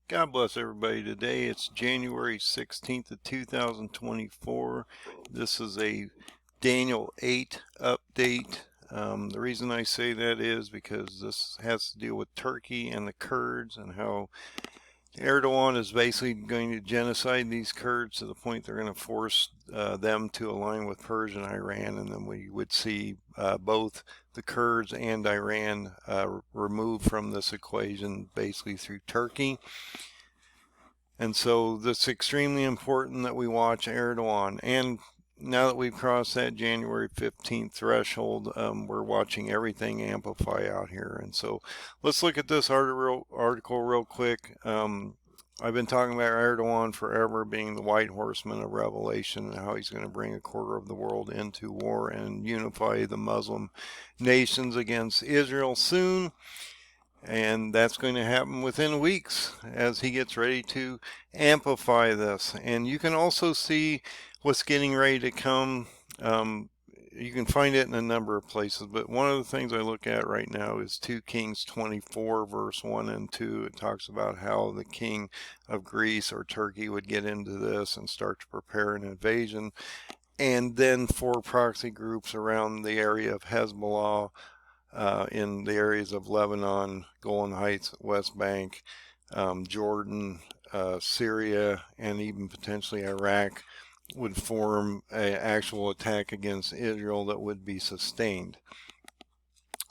God bless everybody. Today it's January 16th of 2024. This is a Daniel 8 update. The reason I say that is because this has to deal with Turkey and the Kurds and how Erdogan is basically going to genocide these Kurds to the point they're going to force them to align with Persia and Iran, and then we would see both the Kurds and Iran removed from this equation basically through Turkey. And so it's extremely important that we watch Erdogan. And now that we've crossed that January 15th threshold, we're watching everything amplify out here. And so let's look at this article real quick. I've been talking about Erdogan forever being the white horseman of Revelation and how he's going to bring a quarter of the world into war and unify the Muslim nations against Israel soon. And that's going to happen within weeks as he gets ready to amplify this. And you can also see what's getting ready to come. You can find it in a number of places, but one of the things I look at right now is 2 Kings 24 verse 1 and 2. It talks about how the king of Greece or Turkey would get into this and start to prepare an invasion, and then 4 proxy groups around the area of Hezbollah, in the areas of Lebanon, Golan Heights, West Bank, Jordan, Syria, and even potentially Iraq would form an actual attack against Israel that would be sustained.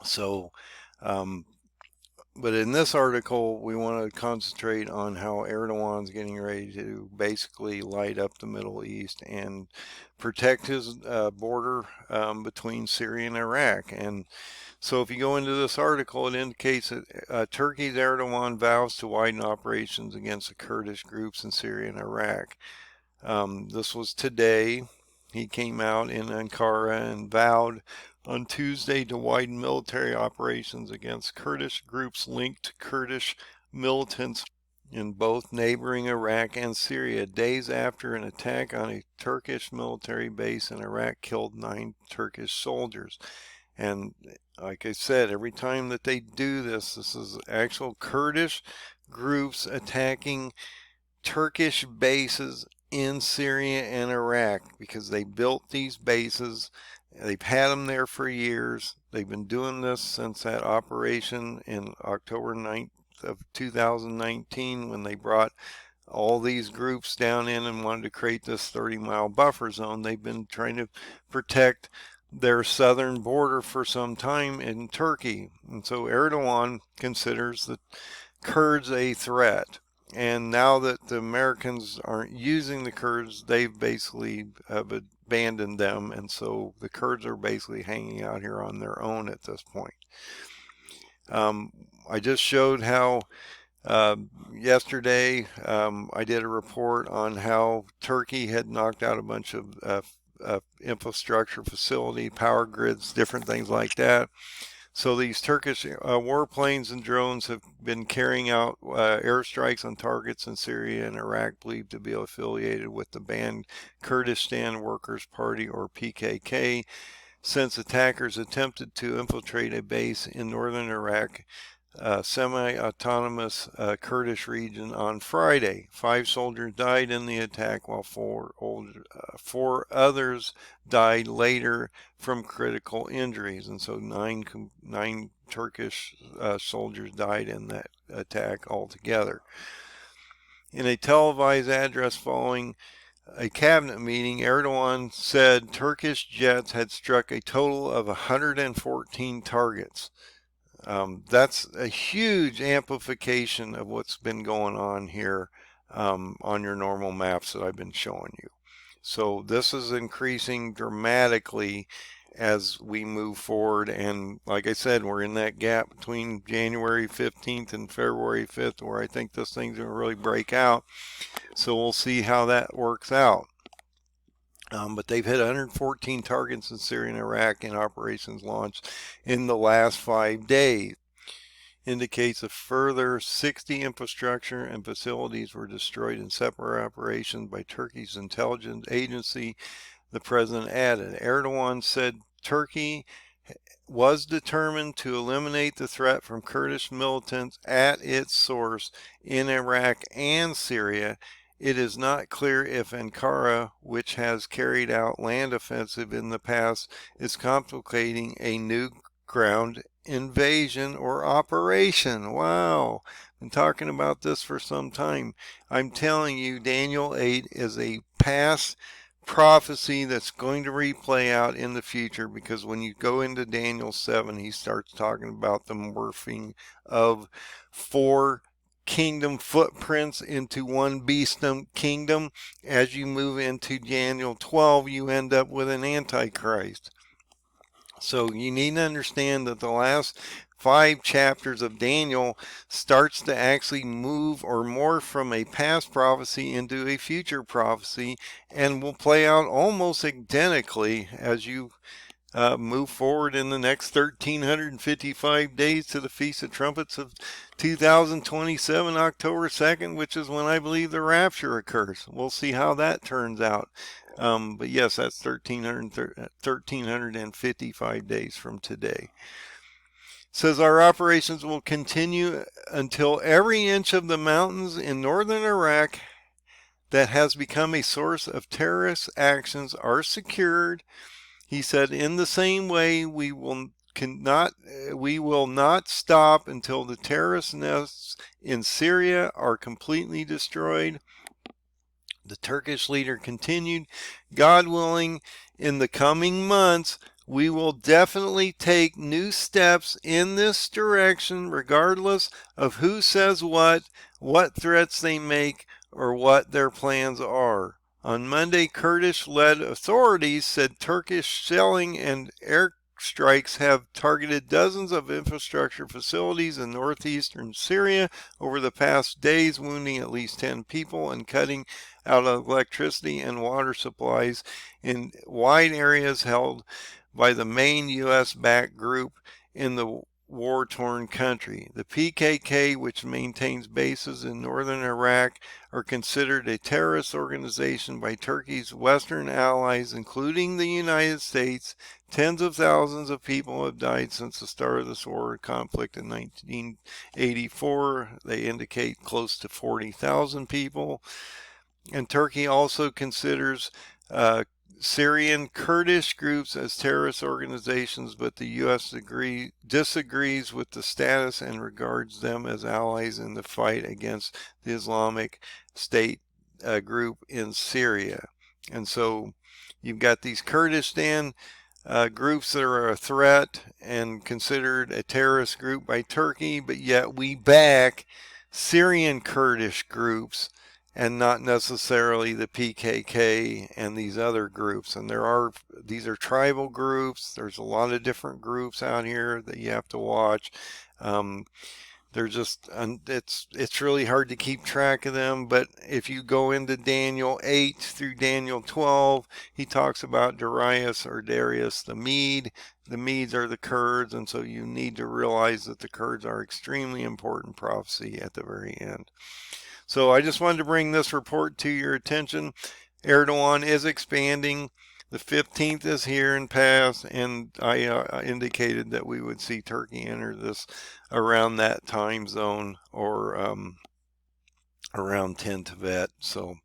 So, but in this article, we want to concentrate on how Erdogan's getting ready to basically light up the Middle East and protect his border between Syria and Iraq. And so if you go into this article, it indicates that Turkey's Erdogan vows to widen operations against the Kurdish groups in Syria and Iraq. This was today. He came out in Ankara and vowed on Tuesday to widen military operations against Kurdish groups linked to Kurdish militants in both neighboring Iraq and Syria, days after an attack on a Turkish military base in Iraq killed 9 Turkish soldiers. And like I said, every time that they do this, this is actual Kurdish groups attacking Turkish bases in Syria and Iraq because they built these bases. They've had them there for years. They've been doing this since that operation in October 9th of 2019 when they brought all these groups down in and wanted to create this 30-mile buffer zone. They've been trying to protect their southern border for some time in Turkey. And so Erdogan considers the Kurds a threat. And now that the Americans aren't using the Kurds, they've basically abandoned them. And so the Kurds are basically hanging out here on their own at this point. I just showed how yesterday I did a report on how Turkey had knocked out a bunch of infrastructure facility, power grids, different things like that. So these Turkish warplanes and drones have been carrying out airstrikes on targets in Syria and Iraq believed to be affiliated with the banned Kurdistan Workers' Party, or PKK, since attackers attempted to infiltrate a base in northern Iraq, semi-autonomous Kurdish region, on Friday. 5 soldiers died in the attack, while 4 others died later from critical injuries. And so 9 Turkish soldiers died in that attack altogether. In a televised address following a cabinet meeting, Erdogan said Turkish jets had struck a total of 114 targets. That's a huge amplification of what's been going on here on your normal maps that I've been showing you. So this is increasing dramatically as we move forward. And like I said, we're in that gap between January 15th and February 5th where I think this thing's going to really break out. So we'll see how that works out. But they've hit 114 targets in Syria and Iraq in operations launched in the last 5 days. Indicates a further 60 infrastructure and facilities were destroyed in separate operations by Turkey's intelligence agency, the president added. Erdogan said Turkey was determined to eliminate the threat from Kurdish militants at its source in Iraq and Syria. It is not clear if Ankara, which has carried out land offensive in the past, is contemplating a new ground invasion or operation. Wow, been talking about this for some time. I'm telling you, Daniel 8 is a past prophecy that's going to replay out in the future, because when you go into Daniel 7, he starts talking about the morphing of 4 kingdom footprints into one beast kingdom. As you move into Daniel 12, you end up with an antichrist. So you need to understand that the last 5 chapters of Daniel starts to actually move or morph from a past prophecy into a future prophecy, and will play out almost identically as you move forward in the next 1355 days to the Feast of Trumpets of 2027, October 2nd, which is when I believe the rapture occurs. We'll see how that turns out. But yes, that's 1355 days from today. It says our operations will continue until every inch of the mountains in northern Iraq that has become a source of terrorist actions are secured. He said, in the same way, we will not stop until the terrorist nests in Syria are completely destroyed. The Turkish leader continued, God willing, in the coming months, we will definitely take new steps in this direction, regardless of who says what threats they make, or what their plans are. On Monday, Kurdish-led authorities said Turkish shelling and airstrikes have targeted dozens of infrastructure facilities in northeastern Syria over the past days, wounding at least 10 people and cutting out of electricity and water supplies in wide areas held by the main U.S.-backed group in the war-torn country. The PKK, which maintains bases in northern Iraq, are considered a terrorist organization by Turkey's Western allies, including the United States. Tens of thousands of people have died since the start of this war conflict in 1984. They indicate close to 40,000 people. And Turkey also considers Syrian Kurdish groups as terrorist organizations, but the U.S. disagrees with the status and regards them as allies in the fight against the Islamic State group in Syria. And so you've got these Kurdistan groups that are a threat and considered a terrorist group by Turkey, but yet we back Syrian Kurdish groups and not necessarily the PKK and these other groups. And these are tribal groups. There's a lot of different groups out here that you have to watch. They're just, it's really hard to keep track of them. But if you go into Daniel 8 through Daniel 12, he talks about Darius or Darius the Mede. The Medes are the Kurds, and so you need to realize that the Kurds are extremely important prophecy at the very end. So I just wanted to bring this report to your attention. Erdogan is expanding. The 15th is here and past, and I indicated that we would see Turkey enter this around that time zone, or around 10 Tibet. So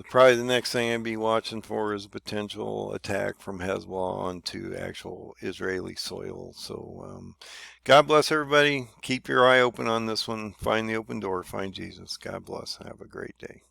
probably the next thing I'd be watching for is a potential attack from Hezbollah onto actual Israeli soil. So God bless everybody. Keep your eye open on this one. Find the open door. Find Jesus. God bless. Have a great day.